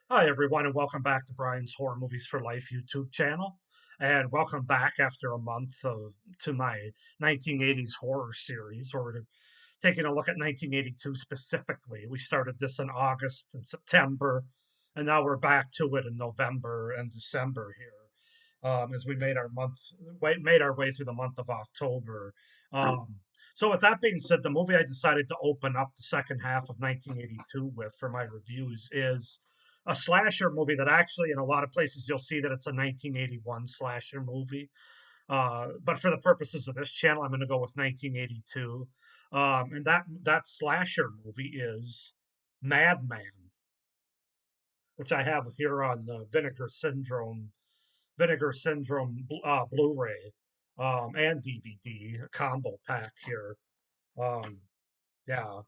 Hi, everyone, and welcome back to Brian's Horror Movies for Life YouTube channel. And welcome back after a month to my 1980s horror series, where we're taking a look at 1982 specifically. We started this in August and September, and now we're back to it in November and December here, as we made our way through the month of October. Um, so, with that being said, the movie I decided to open up the second half of 1982 with for my reviews is a slasher movie that actually, in a lot of places, you'll see that it's a 1981 slasher movie. But for the purposes of this channel, I'm going to go with 1982. And that slasher movie is Madman, which I have here on the Vinegar Syndrome Blu-ray and DVD combo pack here. Um, yeah.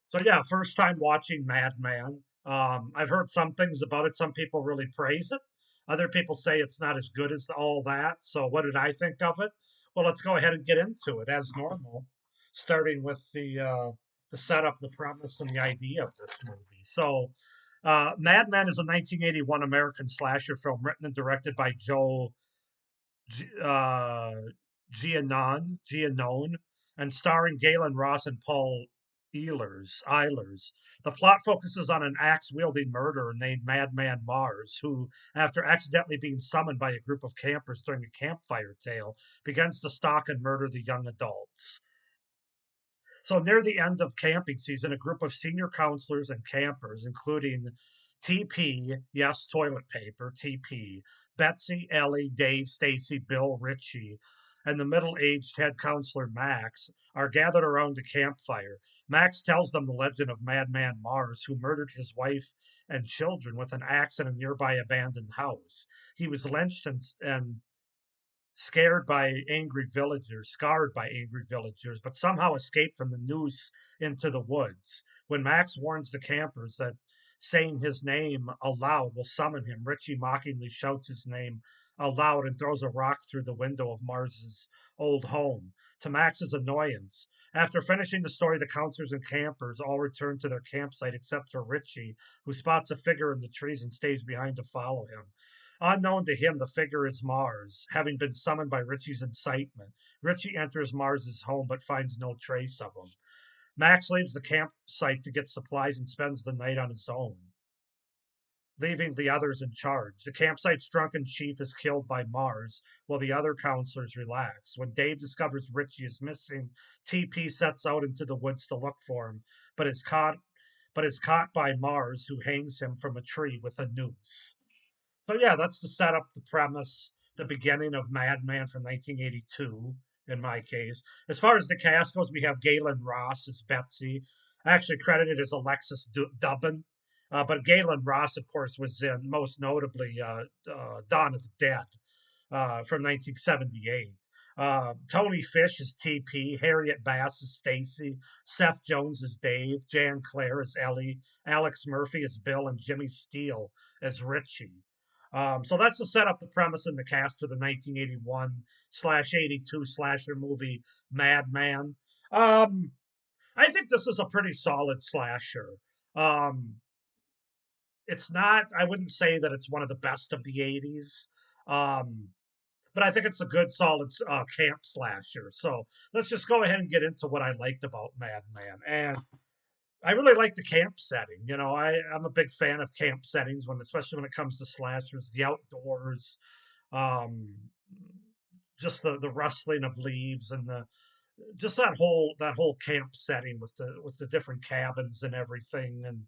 So yeah, first time watching Madman. I've heard some things about it. Some people really praise it. Other people say it's not as good as all that. So what did I think of it? Well, let's go ahead and get into it as normal, starting with the setup, the premise, and the idea of this movie. So, Madman is a 1981 American slasher film written and directed by Joe G- uh, Giannone, and starring Galen Ross and Paul Ehlers. The plot focuses on an axe wielding murderer named Madman Mars, who, after accidentally being summoned by a group of campers during a campfire tale, begins to stalk and murder the young adults. So, near the end of camping season, a group of senior counselors and campers, including TP, yes, toilet paper, TP, Betsy, Ellie, Dave, Stacy, Bill, Richie, and the middle aged head counselor Max, are gathered around a campfire. Max tells them the legend of Madman Mars, who murdered his wife and children with an axe in a nearby abandoned house. He was lynched and scarred by angry villagers, but somehow escaped from the noose into the woods. When Max warns the campers that saying his name aloud will summon him, Richie mockingly shouts his name aloud and throws a rock through the window of Mars's old home. To Max's annoyance, after finishing the story, the counselors and campers all return to their campsite except for Richie, who spots a figure in the trees and stays behind to follow him. Unknown to him, the figure is Mars, having been summoned by Richie's incitement. Richie enters Mars's home but finds no trace of him. Max leaves the campsite to get supplies and spends the night on his own, leaving the others in charge. The campsite's drunken chief is killed by Mars, while the other counselors relax. When Dave discovers Richie is missing, TP sets out into the woods to look for him, but is caught by Mars, who hangs him from a tree with a noose. So yeah, that's to set up the premise, the beginning of Madman from 1982. In my case, as far as the cast goes, we have Galen Ross as Betsy, actually credited as Alexis Dubin, but Galen Ross, of course, was in most notably Dawn of the Dead from 1978. Tony Fish is TP, Harriet Bass is Stacy, Seth Jones is Dave, Jan Clare is Ellie, Alex Murphy is Bill, and Jimmy Steele as Richie. So that's to set up the premise and the cast for the 1981/82 slasher movie Madman. Um, I think this is a pretty solid slasher. Um, it's not, I wouldn't say that it's one of the best of the 80s. Um, but I think it's a good, solid camp slasher. So let's just go ahead and get into what I liked about Madman. And I really like the camp setting. I'm a big fan of camp settings especially when it comes to slashers, the outdoors, um, just the rustling of leaves and the just that whole camp setting with the different cabins and everything and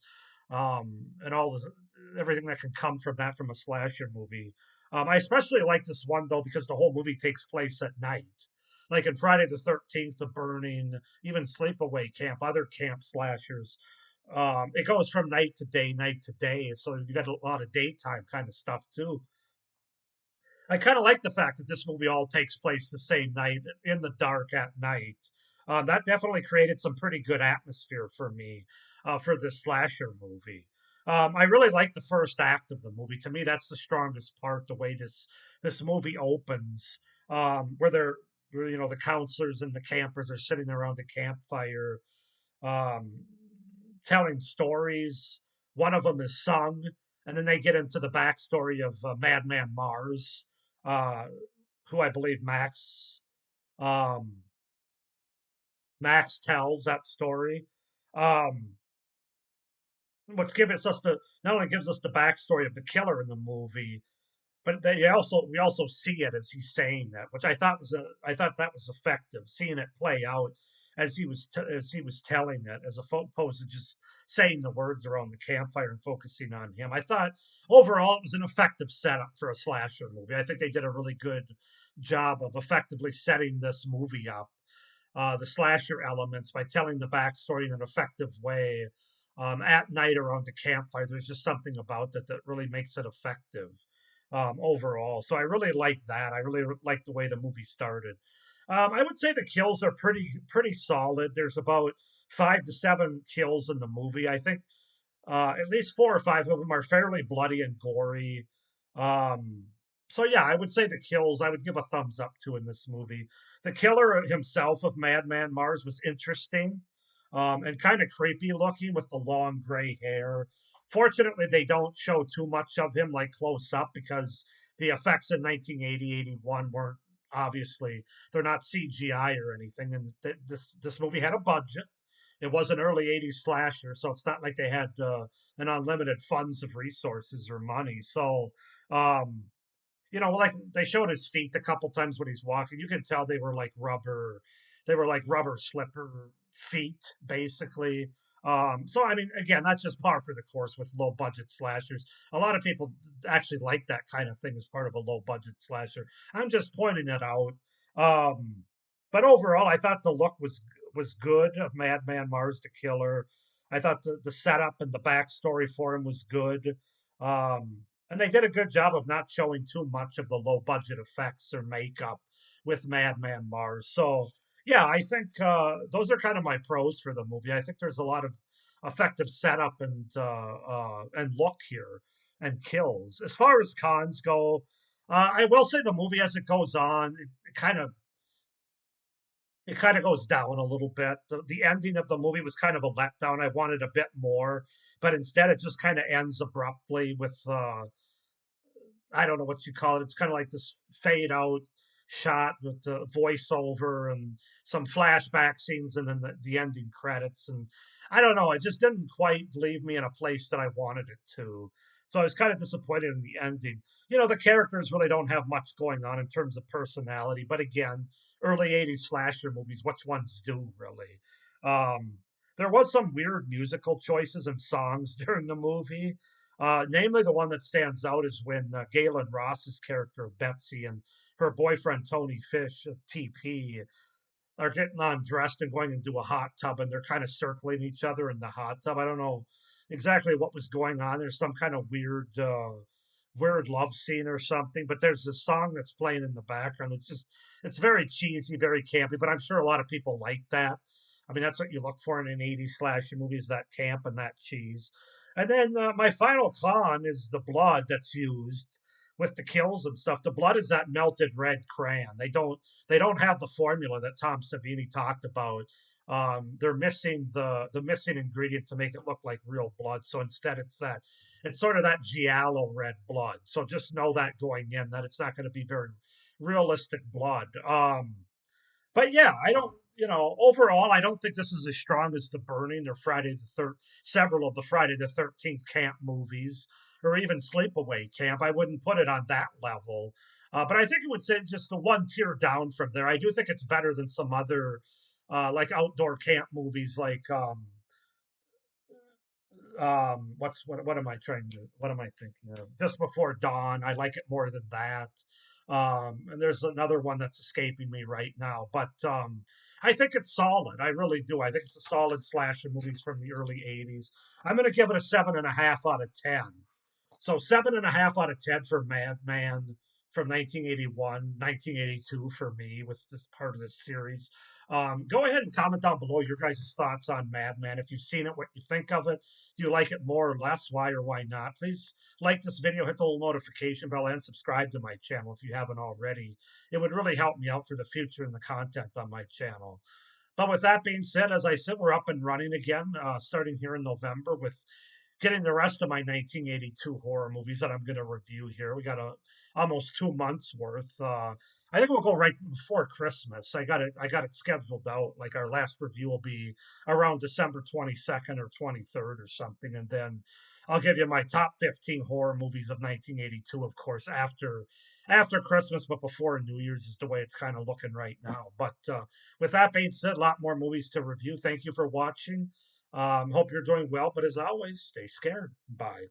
all the everything that can come from that from a slasher movie. I especially like this one though because the whole movie takes place at night. Like in Friday the 13th, The Burning, even Sleepaway Camp, other camp slashers. It goes from night to day. So you got a lot of daytime kind of stuff too. I kind of like the fact that this movie all takes place the same night in the dark at night. That definitely created some pretty good atmosphere for me for this slasher movie. I really like the first act of the movie. To me, that's the strongest part. The way this movie opens, where the counselors and the campers are sitting around a campfire, um, telling stories. One of them is sung. And then they get into the backstory of Madman Mars, uh, who I believe um, Max tells that story. Um, which gives us the not only gives us the backstory of the killer in the movie, but we also see it as he's saying that, which I thought that was effective, seeing it play out as as he was telling it, as opposed to just saying the words around the campfire and focusing on him. I thought overall it was an effective setup for a slasher movie. I think they did a really good job of effectively setting this movie up, the slasher elements, by telling the backstory in an effective way. At night around the campfire, there's just something about that that really makes it effective overall. So I really like that. I really like the way the movie started. I would say the kills are pretty solid. There's about 5 to 7 kills in the movie. I think at least 4 or 5 of them are fairly bloody and gory. Um, so yeah, I would say the kills I would give a thumbs up to in this movie. The killer himself of Madman Mars was interesting, and kind of creepy looking with the long gray hair. Fortunately, they don't show too much of him like close up because the effects in 1980, 81 weren't obviously they're not CGI or anything, and this movie had a budget. It was an early 80s slasher, so it's not like they had an unlimited funds of resources or money. So, um, like they showed his feet a couple times when he's walking. You can tell they were like rubber slipper feet, basically. So I mean, again, that's just par for the course with low budget slashers. A lot of people actually like that kind of thing as part of a low budget slasher. I'm just pointing it out. Um, but overall, I thought the look was good of Madman Mars the Killer. I thought the setup and the backstory for him was good. And they did a good job of not showing too much of the low budget effects or makeup with Madman Mars. So yeah, I think those are kind of my pros for the movie. I think there's a lot of effective setup and look here and kills. As far as cons go, I will say the movie as it goes on, it kind of goes down a little bit. The ending of the movie was kind of a letdown. I wanted a bit more, but instead it just kind of ends abruptly with I don't know what you call it. It's kind of like this fade out shot with the voiceover and some flashback scenes and then the ending credits. And I don't know, it just didn't quite leave me in a place that I wanted it to. So I was kind of disappointed in the ending. The characters really don't have much going on in terms of personality. But again, early 80s slasher movies, which ones do really? Um, there was some weird musical choices and songs during the movie. Namely, the one that stands out is when Galen Ross's character of Betsy and her boyfriend Tony Fish of TP are getting undressed and going into a hot tub, and they're kind of circling each other in the hot tub. I don't know exactly what was going on. There's some kind of weird love scene or something, but there's a song that's playing in the background. It's very cheesy, very campy, but I'm sure a lot of people like that. I mean, that's what you look for in an 80s slasher movies, that camp and that cheese. And then my final con is the blood that's used with the kills and stuff. The blood is that melted red crayon. They don't have the formula that Tom Savini talked about. They're missing the missing ingredient to make it look like real blood. So instead, it's sort of that giallo red blood. So just know that going in that it's not going to be very realistic blood. But yeah, I don't, overall, I don't think this is as strong as The Burning or several of the Friday the 13th camp movies, or even Sleepaway Camp. I wouldn't put it on that level. But I think it would say just a one tier down from there. I do think it's better than some other, like outdoor camp movies, like what am I trying to what am I thinking of? Just Before Dawn. I like it more than that. And there's another one that's escaping me right now, but I think it's solid. I really do. I think it's a solid slasher movies from the early 80s. I'm going to give it a 7.5 out of 10. So 7.5 out of 10 for Madman from 1981, 1982 for me with this part of this series. Go ahead and comment down below your guys' thoughts on Madman. If you've seen it, what you think of it. Do you like it more or less? Why or why not? Please like this video, hit the little notification bell, and subscribe to my channel if you haven't already. It would really help me out for the future and the content on my channel. But with that being said, as I said, we're up and running again, starting here in November with getting the rest of my 1982 horror movies that I'm going to review here. We got almost 2 months worth. I think we'll go right before Christmas. I got it scheduled out. Like our last review will be around December 22nd or 23rd or something, and then I'll give you my top 15 horror movies of 1982, of course, after Christmas, but before New Year's is the way it's kind of looking right now. But with that being said, a lot more movies to review. Thank you for watching. Hope you're doing well, but as always, stay scared. Bye.